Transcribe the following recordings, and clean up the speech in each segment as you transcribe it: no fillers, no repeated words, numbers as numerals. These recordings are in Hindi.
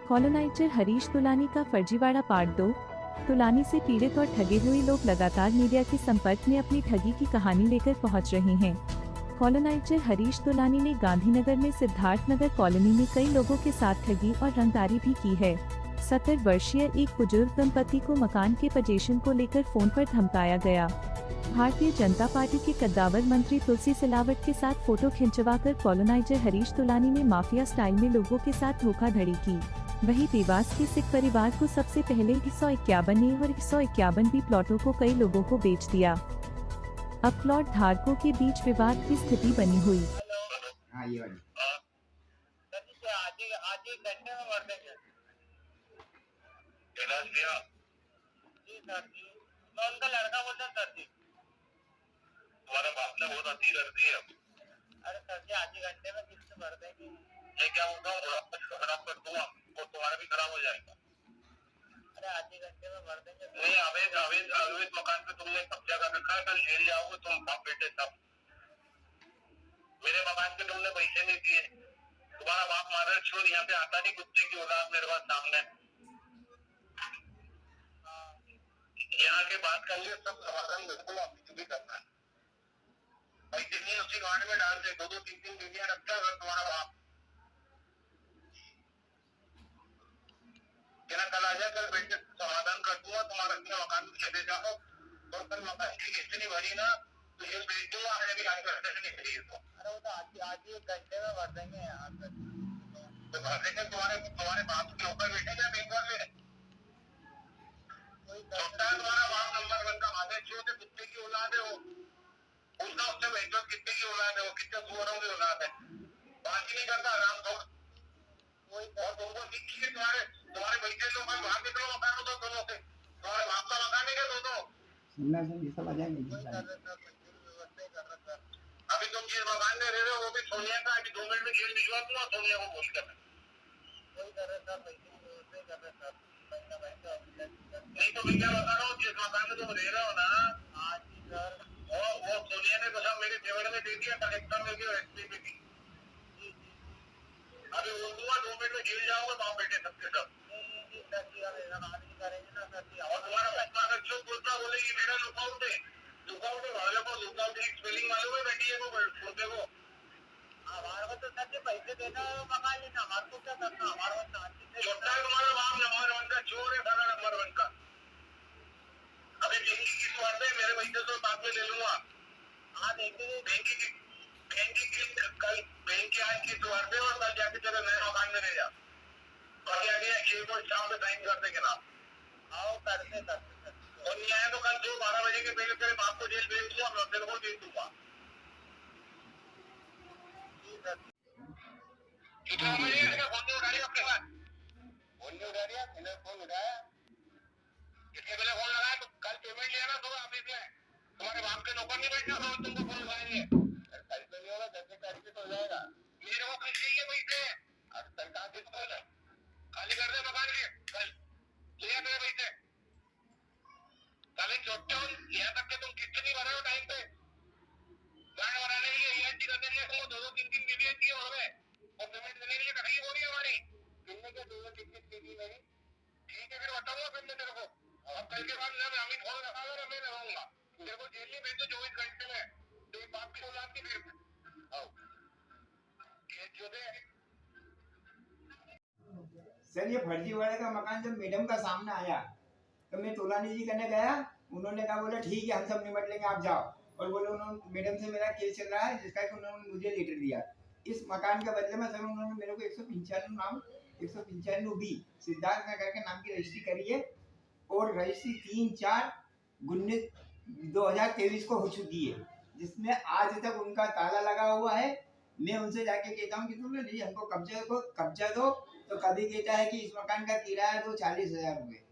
कॉलोनाइजर हरीश तुलानी का फर्जीवाड़ा पार्ट 2। तुलानी से पीड़ित और ठगे हुए लोग लगातार मीडिया के संपर्क में अपनी ठगी की कहानी लेकर पहुंच रहे हैं। कॉलोनाइजर हरीश तुलानी ने गांधीनगर में सिद्धार्थनगर कॉलोनी में कई लोगों के साथ ठगी और रंगदारी भी की है। 70 वर्षीय एक बुजुर्ग दंपति को मकान के पजेशन को लेकर फोन पर धमकाया गया। भारतीय जनता पार्टी के कद्दावर मंत्री तुलसी सिलावट के साथ फोटो खिंचवाकर कॉलोनाइजर हरीश तुलानी ने माफिया स्टाइल में लोगों के साथ धोखाधड़ी की। वहीं देवास के सिख परिवार को सबसे पहले 151 और 151 बी प्लॉटों को कई लोगों को बेच दिया। अब प्लॉट धारकों के बीच विवाद की स्थिति बनी हुई। उनका लड़का बोलता है सर जी, तुम्हारे बाप ने बहुत अच्छी कर दी है। अरे सर जी, आधे घंटे में किस्त भर देंगे। मैं क्या बोलता हूँ, खराब कर दूंगा और तुम्हारा भी खराब हो जाएगा। अरे आधे घंटे में भर देंगे। नहीं, अवैध मकान पे तुमने कब्जा कर रखा है, कल जेल जाओगे तुम बाप बेटे सब। मेरे मकान पे तुमने पैसे नहीं दिए, तुम्हारा बाप मारे छोड़ यहाँ पे आता नहीं, कुत्ते की औलाद मेरे पास सामने। यहाँ के बात कर लिए सब समाधान बिल्कुल आप भी करना है। पैसे नहीं उसी गाड़ी में डाल दे, 2-3 बीवियां रखता है तुम्हारा बाप। कहना कल आ जाए, कल बैठ के समाधान कर दूंगा, तुम्हारा अपने मकान में चले जाओ और कल मकान की किस्त नहीं भरी ना तो ये भेज दूंगा। आने भी गाड़ी करते नहीं चाहिए तो। अरे वो तो आज ही 1 घंटे में भर देंगे यहाँ पे। तो भर देंगे, तुम्हारे बाप के ऊपर बैठेगा बैंक वाले। तुम्हारा बाप नंबर 1 का मादे छोटे कुत्ते की औलाद है वो। उसका उससे बेहतर कितने की औलाद है वो, कितने सुअरों की औलाद है। बात ही नहीं करता आराम से। और तुमको सीखिए, तुम्हारे बच्चे लोग वहां कितने मकान हो दोनों से, तुम्हारे बाप का मकान है क्या दोनों? अभी तुम जिस मकान में रह रहे हो वो भी सोनिया का, अभी 2 मिनट में जेल भिजवा दूंगा, सोनिया को बोल कर। कोई कर रहे सर, पैसे की व्यवस्था कर रहे सर। नहीं तो मैं क्या बता रहा हूँ, जिस मकान में तुम रह रहे हो ना, आज ही सर वो सोनिया ने तो सब मेरे जेवर में दे दिया, कलेक्टर में भी और एसपी में भी। अभी वो दूंगा, 2 मिनट में जेल जाओगे बाप बेटे सबके सब। और तुम्हारा पप्पा अगर जो बोलता बोलेगी मेरा लुकआउट है, लुकआउट है वाले को, लुकआउट की स्पेलिंग मालूम है बेटी को, छोटे को। हमारे को तो सर पैसे देना मकान लेना, हमारे को क्या करना, हमारे को छोटा है तुम्हारा बाप नंबर 1 का चोर है, सारा नंबर 1 का। अभी बैंक की किस्त भर दे, मेरे पैसे तो बाद में ले लूंगा। हाँ देंगे, बैंक की कल बैंक की आज किस्त भर दे और कल जाके तेरे नए मकान में ले जा। आगे आगे एक को शाम में साइन कर दे के नाम। आओ करते और नहीं आया तो कल 12 बजे के पहले तेरे बाप को जेल भेज दूंगा, मैं तेरे को भेज दूंगा। कितना बजे फोन उठा लिया आपके पास? फोन नहीं उठा रहा, मैंने फोन उठाया। कितने पहले फोन लगाया तो कल पेमेंट लिया ना सुबह ऑफिस में, तुम्हारे बाप के नौकर नहीं बैठना तो तुमको फोन लगाएंगे। कल तो नहीं होगा, 10 तारीख से तो हो जाएगा। मेरे को कल चाहिए पैसे, सरकार किसको बोला खाली कर दे मकान के, कल लिया मेरे पैसे। कल छोटे हो यहाँ तक के तुम किस्त नहीं भरे हो टाइम पे, गाड़ी बनाने के लिए ENT करने के लिए तुमको 2-3 बीबी चाहिए वहाँ पे, और पेमेंट देने के लिए तकलीफ हो रही है हमारी। कितने के 2-3 बीबी मेरी? ठीक है फिर बताऊंगा फिर मैं तेरे को। अब कल के बाद मैं अमित फोन लगाऊंगा ना, मैं लगाऊंगा तेरे को जेल में भेज दो 24 घंटे में, तो बाप की औलाद की फिर आओ जो दे। सर ये फर्जीवाड़े का मकान जब मैडम का सामने आया तो मैं तुलानी जी करने गया, उन्होंने कहा बोले ठीक है हम सब निपट लेंगे आप जाओ, और बोले उन्होंने मैडम से मेरा केस चल रहा है जिसका कि उन्होंने मुझे लेटर दिया इस मकान के बदले में। सर उन्होंने मेरे को 195 बी सिद्धार्थ नगर के नाम की रजिस्ट्री करी है और रजिस्ट्री 3/4/2023 को हो चुकी है, जिसमें आज तक उनका ताला लगा हुआ है। मैं उनसे जाके कहता हूँ कि तुम नहीं हमको कब्जा दो, तो कभी कहता है कि इस मकान का किराया दो 40,000 रुपए,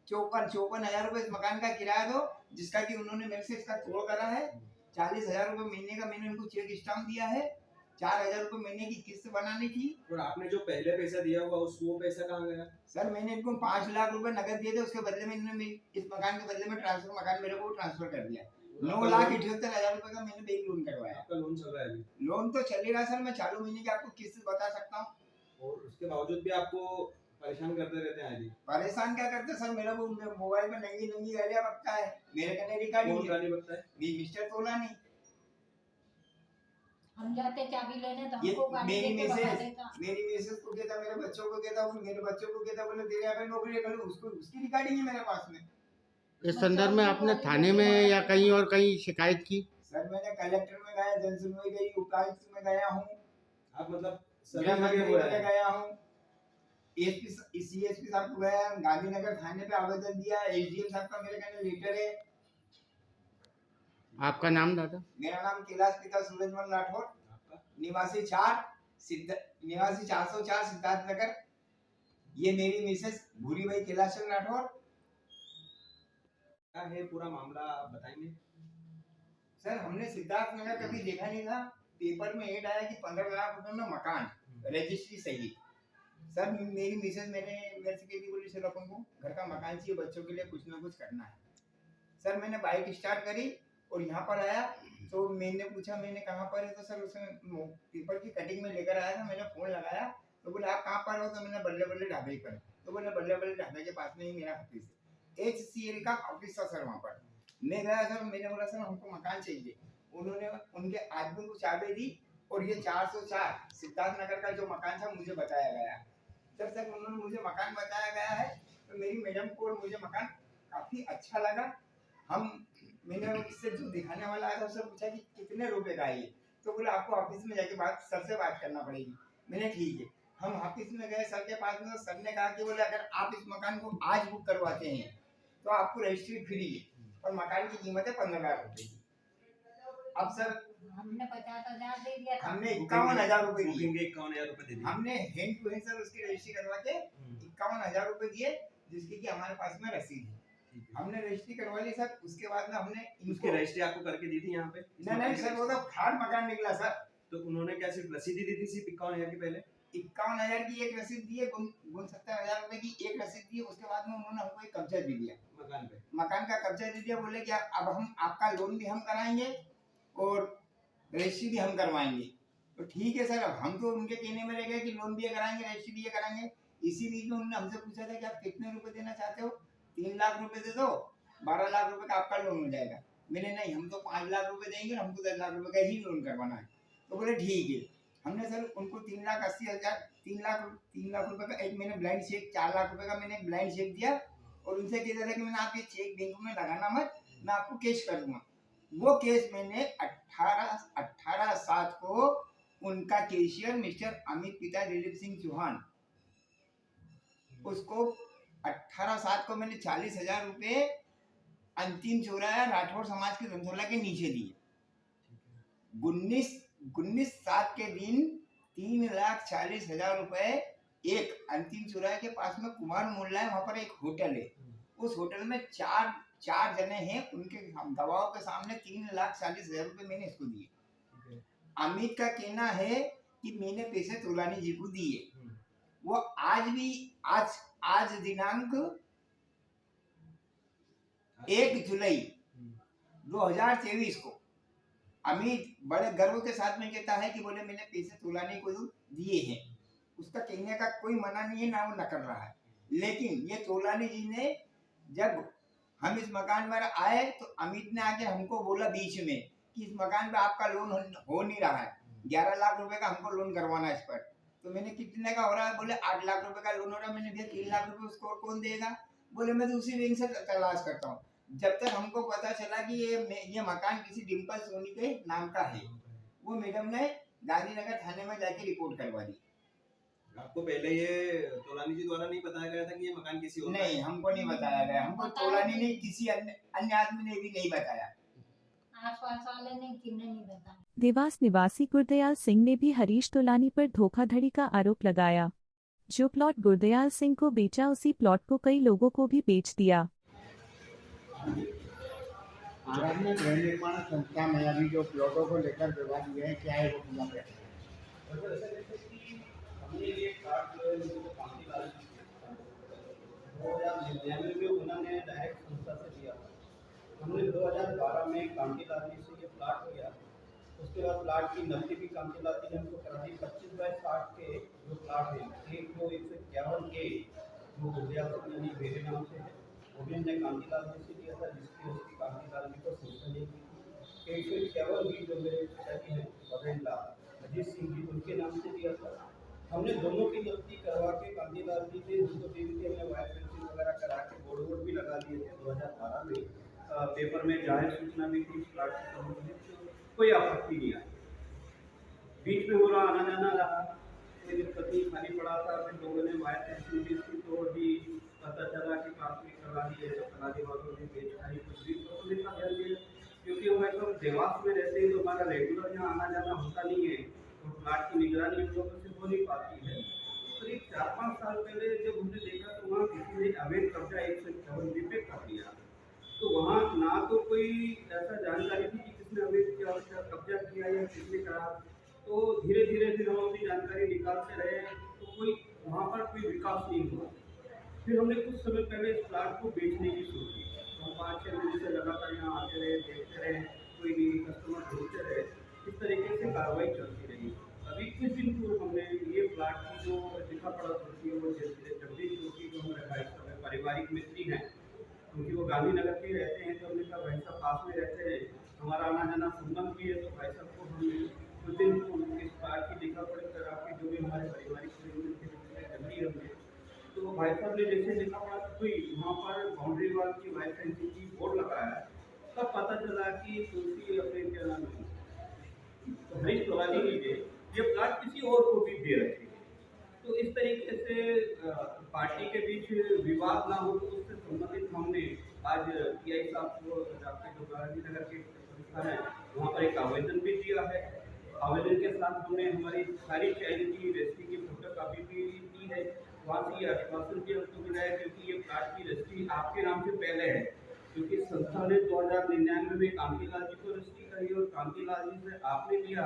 54,000 रुपए इस मकान का किराया दो, जिसका कि उन्होंने मेरे से इसका तोड़ करा है। 40,000 रुपए महीने का मैंने उनको चेक स्टाम्प दिया है, 4,000 रुपए महीने की किस्त बनानी थी। और आपने जो पहले पैसा दिया होगा वो पैसा कहाँ गया? सर मैंने इनको 5 लाख रुपए नगद दिए थे, उसके बदले में इन्होंने इस मकान के बदले में मकान मेरे को ट्रांसफर कर दिया। 9,78,000 रुपए का मैंने बैंक लोन करवाया। आपका लोन चल रहा है अभी? लोन तो चल ही रहा सर, मैं चालू महीने की आपको किस्त बता सकता हूँ। और उसके बावजूद भी आपको परेशान करते रहते हैं आज ही। परेशान क्या करते सर, मेरा वो मोबाइल में नंगी नंगी गालियां बकता है, मेरे कने रिकॉर्डिंग कौन है। गाली बकता है? मिस्टर तोलानी। हम जाते चाबी लेने तो ये हमको गाली मेरी देके भगा मिसेज देता। मेरी मिसेज को कहता, मेरे बच्चों को कहता, मेरे बच्चों को कहता, बोले तेरे यहाँ पे नौकरी कर लो, उसको उसकी रिकॉर्डिंग है मेरे पास में। इस संदर्भ में आपने थाने में या कहीं और कहीं शिकायत की? सर मैंने कलेक्टर में गया, जन सुनवाई गई, उपायुक्त में गया हूँ, आप मतलब गृह सभी मंत्री जगह हुआ में है। गया हूँ, एसपी सीएसपी साहब को गया, गांधीनगर थाने पे आवेदन दिया, एसडीएम साहब का मेरे कहने लेटर है। आपका नाम दादा? मेरा नाम कैलाश पिता सूरजमल राठौर, आपका? निवासी 404 सिद्धार्थ नगर। ये मेरी मिसेस भूरीबाई कैलाश राठौर। क्या है पूरा मामला, आप बताएंगे? सर हमने सिद्धार्थ नगर कभी देखा नहीं था, पेपर में ऐड आया कि 15 लाख रुपए में मकान, रजिस्ट्री सही। सर मेरी मिसेज मेरे से कहती, बोली चलो अपन को घर का मकान चाहिए, बच्चों के लिए कुछ ना कुछ करना है। सर मैंने बाइक स्टार्ट करी और यहाँ पर आया तो मैंने पूछा, मैंने कहाँ पर है, तो सर उसने पेपर की कटिंग में लेकर आया था। मैंने फोन लगाया तो बोले आप कहाँ पर हो, तो मैंने बल्ले बल्ले ढाबे पर। तो बोले बल्ले बल्ले ढाबे के पास में ही मेरा ऑफिस है, HCL का ऑफिस था सर वहाँ पर। मैं गया सर, मैंने बोला सर हमको मकान चाहिए। उन्होंने उनके आदमी को चाबी दी और ये 404 सिद्धार्थ नगर का जो मकान था मुझे बताया गया। जब तक उन्होंने मुझे मकान बताया गया है तो मेरी मैडम को और मुझे मकान काफी अच्छा लगा। मैंने उससे जो दिखाने वाला आया था उससे पूछा कि कितने रुपए का है ये, तो बोला आपको ऑफिस में जाके सर से बात करना पड़ेगी। मैंने ठीक है, हम ऑफिस में गए सर के पास में, तो सर ने कहा कि बोले अगर आप इस मकान को आज बुक करवाते हैं तो आपको रजिस्ट्री फ्री है और मकान की कीमत है 15 लाख रुपए की। अब सर हमने 50,000 दे दिया था। हमने 51,000 रुपए दिए, बुकिंग के 51,000 रुपए दे दिए। हमने हैंड टू हैंड सर उसकी रजिस्ट्री करवा के 51,000 रुपए दिए, जिसकी कि हमारे पास में रसीद है। हमने रजिस्ट्री करवा ली सर। उसके बाद में हमने उसकी रजिस्ट्री आपको करके दी थी यहाँ पे? नहीं सर, वो तो खाद मकान निकला सर। तो उन्होंने क्या सिर्फ रसीद ही दी थी सिर्फ 51,000 की? पहले 51,000 की एक रसीद दी है, 69,000 रुपए की एक रसीद दी है। उसके बाद में उन्होंने हमको एक कब्जा दे दिया, मकान पे मकान का कब्जा दे दिया। बोले कि अब हम आपका लोन भी हम कराएंगे और रजिस्ट्री भी हम करवाएंगे। तो ठीक है सर, अब हम तो उनके कहने में रह गए कि लोन भी कराएंगे रजिस्ट्री भी कराएंगे। इसी बीच में उन्होंने हमसे पूछा था कि आप कितने रुपए देना चाहते हो, 3 लाख रुपए दे दो, 12 लाख रुपए का आपका लोन हो जाएगा। मैंने नहीं, हम तो 5 लाख रुपए देंगे, हमको 10 लाख रुपए का ही लोन करवाना है। तो बोले ठीक है। हमने सर उनको 3,80,000 3 लाख रुपए का एक मैंने ब्लाइंड चेक, 4 लाख रुपए का मैंने एक ब्लाइंड चेक दिया और उनसे कह दिया था कि मैंने आपके चेक बैंक में लगाना मत, मैं आपको कैश कर दूंगा। वो केस मैंने 18/7 को उनका कैशियर मिस्टर अमित पिता दिलीप सिंह चौहान, उसको 18/7 को मैंने 40,000 रुपए अंतिम चौराहा राठौर समाज के धर्मशाला के नीचे दिए। 19/7 के दिन 3,40,000 रुपए एक अंतिम चौराहे के पास में कुमार मोहल्ला है, वहां पर एक होटल है। उस होटल में चार जने हैं, उनके दबाव के सामने 3,40,000 रुपए मैंने इसको दिए। अमित का कहना है कि मैंने पैसे तोलानी जी को दिए। वो आज भी आज दिनांक 1 जुलाई 2023 को अमित बड़े गर्व के साथ में कहता है कि बोले मैंने पैसे तोलाने को दिए हैं। उसका कहने का कोई मना नहीं है, ना वो न कर रहा है। लेकिन ये तोलानी जी ने, जब हम इस मकान में आए तो अमित ने आके हमको बोला बीच में कि इस मकान पे आपका लोन हो नहीं रहा है, 11 लाख रुपए का हमको लोन करवाना है इस पर। तो मैंने कितने का हो रहा है, बोले 8 लाख रुपए का लोन हो रहा है। मैंने दिया 3 लाख रुपए, उसको और कौन देगा? बोले मैं तो उसी बैंक से तलाश करता हूँ। जब तक हमको पता चला कि ये मकान किसी डिम्पल सोनी के नाम का है, वो मैडम ने गांधीनगर थाने में जाके रिपोर्ट करवा दी। आपको पहले ये तोलानी जी द्वारा नहीं बताया गया था कि ये मकान किसी और? नहीं, हमको नहीं बताया गया, हमको तोलानी नहीं, किसी अन्य आदमी ने भी नहीं बताया। आसपास वाले ने किन्ने नहीं बताया। देवास निवासी गुरदयाल सिंह ने भी हरीश तोलानी पर धोखाधड़ी का आरोप लगाया। जो प्लॉट गुरदयाल सिंह को बेचा, उसी प्लॉट को कई लोगों को भी बेच दिया। आराधना गृह निर्माण संस्था में अभी जो प्लॉटों को लेकर विवाद हुए हैं, क्या है वो पूरा है? हमने ये प्लाट जो है उनको काफी लाल 2099 में उन्होंने डायरेक्ट संस्था से दिया। हमने 2012 में कांटीलाल जी से ये प्लाट लिया। उसके बाद प्लाट की नकदी भी कांटीलाल जी ने हमको करा दी। 25/60 के जो प्लाट है, एक जो 151 के वो गुरदियाल सिंह यानी मेरे नाम से है, वो भी हमने कांतीलाल जी से लिया था, जिसकी रजिस्ट्री कांतीलाल जी को संस्था ने की थी। 151 भी जो मेरे पिताजी हैं मदन अजीत सिंह जी, उनके नाम से लिया था। हमने दोनों की जब्ती करवा के कांतीलाल जी से उनको दे दी थी, हमने वायर फेंसिंग वगैरह करा के बोर्ड वोर्ड भी लगा दिए थे 2012 में। पेपर में जाहिर सूचना भी थी इस प्लाट से संबंधित, कोई आपत्ति नहीं आई। बीच में पूरा आना जाना रहा, कोई दिक्कत नहीं, खाली पड़ा था। फिर लोगों ने वायर फेंसिंग भी इसकी तोड़ दी, पता चला कि प्राथमिक करा दी है, कलाली वालों ने बेच खाई कुछ भी, तो पुलिस का ध्यान दिया। क्योंकि वो ऐसा देवास में रहते हैं तो हमारा रेगुलर यहाँ आना जाना होता नहीं है, तो प्लाट की निगरानी हम लोगों से हो नहीं पाती है। करीब 4-5 साल पहले जब हमने देखा तो वहाँ किसी ने अवैध कब्जा 151 पे कर लिया, तो वहाँ ना तो कोई ऐसा जानकारी थी कि किसने अवैध कब्जा किया या किसने करा। तो धीरे धीरे फिर हम अपनी जानकारी निकालते रहे, तो कोई वहाँ पर कोई विकास नहीं हुआ। फिर हमने कुछ समय पहले इस प्लाट को बेचने की सोच की, हम 5-6 महीने से लगातार यहाँ आते रहे, देखते रहे, कोई नहीं कस्टमर ढूंढते रहे, इस तरीके से कार्रवाई चलती रही। अभी कुछ दिन पूर्व हमने ये प्लाट की जो लिखा पढ़ा होती है वो जगदीश जोशी जो हमारे भाई साहब पारिवारिक मित्री हैं, क्योंकि वो गांधीनगर के रहते हैं, तो हमने कहा भाई साहब पास में रहते हैं, हमारा आना जाना संबंध भी है, तो भाई साहब को हमने कुछ दिन इस प्लाट की लिखा पढ़ी करा के जो भी हमारे पारिवारिक जल्दी हमने, तो भाई साहब ने जैसे लिखा पड़ा हुई वहाँ पर बाउंड्री वाल की वायर फेंसिंग की बोर्ड लगाया, तब पता चला कि तुलसी अपने क्या नाम है तो हरीश तोलानी लीजिए ये प्लाट किसी और को भी दे रखे। तो इस तरीके से पार्टी के बीच विवाद ना हो, तो उससे संबंधित हमने आज पीआई साहब को डॉक्टर जो गांधीनगर के संस्था है वहाँ पर एक आवेदन भी दिया है। आवेदन के साथ हमने हमारी सारी चाइल्ड की रजिस्ट्री की फोटो कापी भी दी है, वहाँ से ये आश्वासन भी हमको मिला है क्योंकि ये प्लाट की रजिस्ट्री आपके नाम से पहले है, क्योंकि संस्था ने 2099 में कांतीलाल जी को रजिस्ट्री करी और कांतीलाल जी से आपने लिया,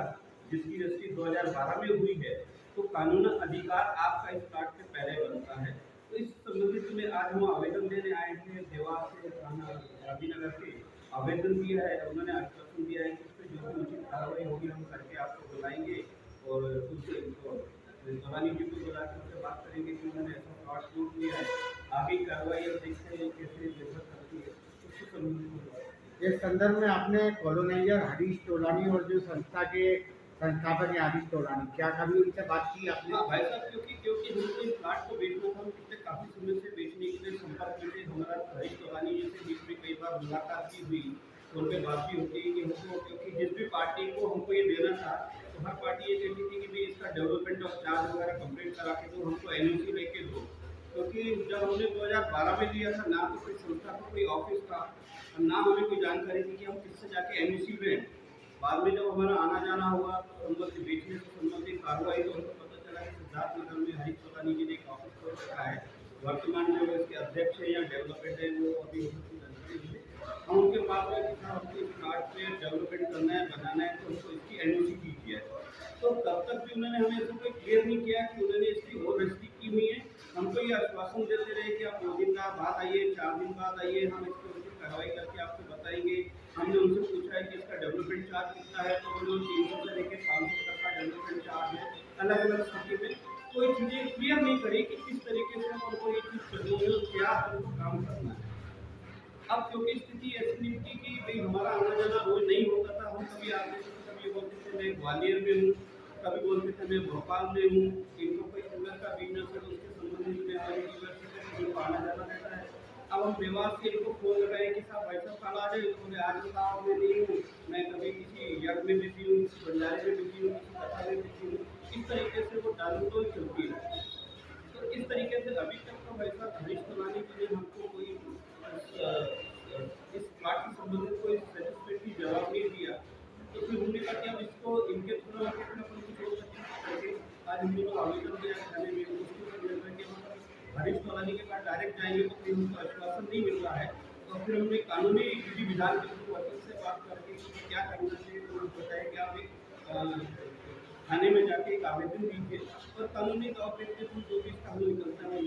जिसकी रजिस्ट्री 2012 में हुई है, तो कानूनन अधिकार आपका इस प्लाट से पहले बनता है। तो इस संबंधित में आज हम आवेदन देने आए थे, देवास से गांधीनगर से आवेदन दिया है, उन्होंने आश्वासन दिया है कि इस पर जो भी उचित कार्रवाई होगी हम करके आपको बुलाएंगे और उससे तोलानी जी को बुला के उनसे बात करेंगे कि उन्होंने ऐसा प्लाट छूट लिया है, आगे कार्रवाई और देखते हैं कैसे निर्भर करती है उससे संबंधित। इस संदर्भ में आपने कॉलोनाइजर हरीश तोलानी और जो संस्था के संस्थापक हैं आदित्य तोलानी, क्या कभी उनसे बात की आपने? हाँ भाई साहब, क्योंकि हमको इस प्लाट को बेचना था, हम पिछले काफ़ी समय से बेचने के लिए संपर्क में थे। हमारा हरीश तोलानी जी से बीच में कई बार मुलाकात भी हुई, तो उनपे बात भी होती है कि हमको, क्योंकि जिस भी पार्टी को हमको ये देना था तो हर पार्टी ये कहती थी कि भाई इसका डेवलपमेंट ऑफ चार्ज वगैरह कंप्लीट करा के दो, हमको एनओसी लेके दो। क्योंकि जब हमने 2012 में लिया था ना तो कोई संस्था का कोई ऑफिस था, ना हमें कोई जानकारी थी कि हम किससे जाके एनओसी लें। बाद में जब हमारा आना जाना हुआ तो संबंधित बेचने से संबंधित कार्रवाई, तो हमको पता चला कि सिद्धार्थ नगर में हरीश तोलानी जी ने एक ऑफिस खोल रखा है, वर्तमान में वो इसके अध्यक्ष है या डेवलपमेंट है, वो अभी हम उनके पास में कि हमको इस प्लाट में डेवलपमेंट करना है, बनाना है, तो हमको इसकी एनओसी कीजिए। तो तब तक भी उन्होंने हमें ऐसा कोई क्लियर नहीं किया कि उन्होंने इसकी और रजिस्ट्री की हुई है। हमको ये आश्वासन देते रहे कि आप 2 दिन बाद आइए, 4 दिन बाद आइए, हम इसको कार्रवाई करके आपको बताएंगे। हमने उनसे पूछा है कि इसका डेवलपमेंट चार्ज कितना है, तो उन्होंने 300 से लेकर 500 तक का डेवलपमेंट चार्ज है। अलग अलग स्थिति में कोई चीज़ें क्लियर नहीं करी कि किस तरीके से हमको ये चीज़ करनी है और क्या हमको काम करना है। अब क्योंकि स्थिति ऐसी नहीं थी कि भाई हमारा आना जाना रोज नहीं होता था, हम कभी आते थे, कभी बोलते थे मैं ग्वालियर में हूँ, कभी बोलते थे मैं भोपाल में हूँ, इनको कोई शुगर का बिजनेस है तो उसके संबंधित में हमारी यूनिवर्सिटी से इनको आना जाना रहता है। अब हम देवास से इनको फोन लगाए कि साहब भाई साहब कल आ जाए, तो बोले आज बताओ मैं नहीं हूँ, मैं कभी किसी यज्ञ में बिजी हूँ, किसी भंडारे में बिजी हूँ, किसी कथा में बिजी हूँ। इस तरीके से वो डालू चलती है। तो इस तरीके से अभी तक तो भाई साहब हरीश तोलानी जी ने हमको कोई इस प्लाट से संबंधित कोई सेटिस्फैक्टरी जवाब नहीं दिया। तो फिर हमने कहा कि अब इसको इनके थ्रू अपन कुछ हो सकते। आज हम लोग आवेदन दिया थाने में, उसके हरीश तोलानी के पास डायरेक्ट जाएंगे तो फिर उनको आश्वासन नहीं मिल रहा है। तो फिर हमने कानूनी विधि विधान के वकील से बात करके क्या करना चाहिए, तो उनको बताया कि आप एक थाने में जाके एक आवेदन दीजिए और कानूनी तौर पर जो भी इसका हल निकलता है।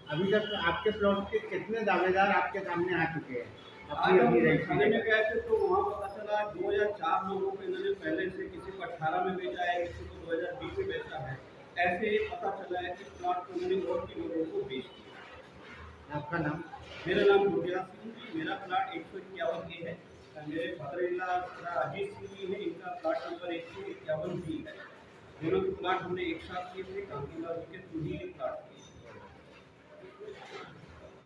अभी तक आपके प्लॉट के कितने दावेदार आपके सामने आ चुके हैं? आज हम थाने में गए थे तो वहाँ पता चला 2 या 4 लोगों को इन्होंने पहले से, किसी को 18 में बेचा है, किसी को 2020 में बेचा है, ऐसे पता चला है कि प्लॉट को उन्होंने और भी लोगों को बेच दिया। आपका नाम? मेरा नाम गुरजात सिंह जी, मेरा प्लाट 151 ए है। मेरे father in law Ajit Singh ji है, इनका प्लाट नंबर 151 बी है। दोनों के प्लाट हमने एक साथ किए थे, कांतिलाल जी के थ्रू ही प्लाट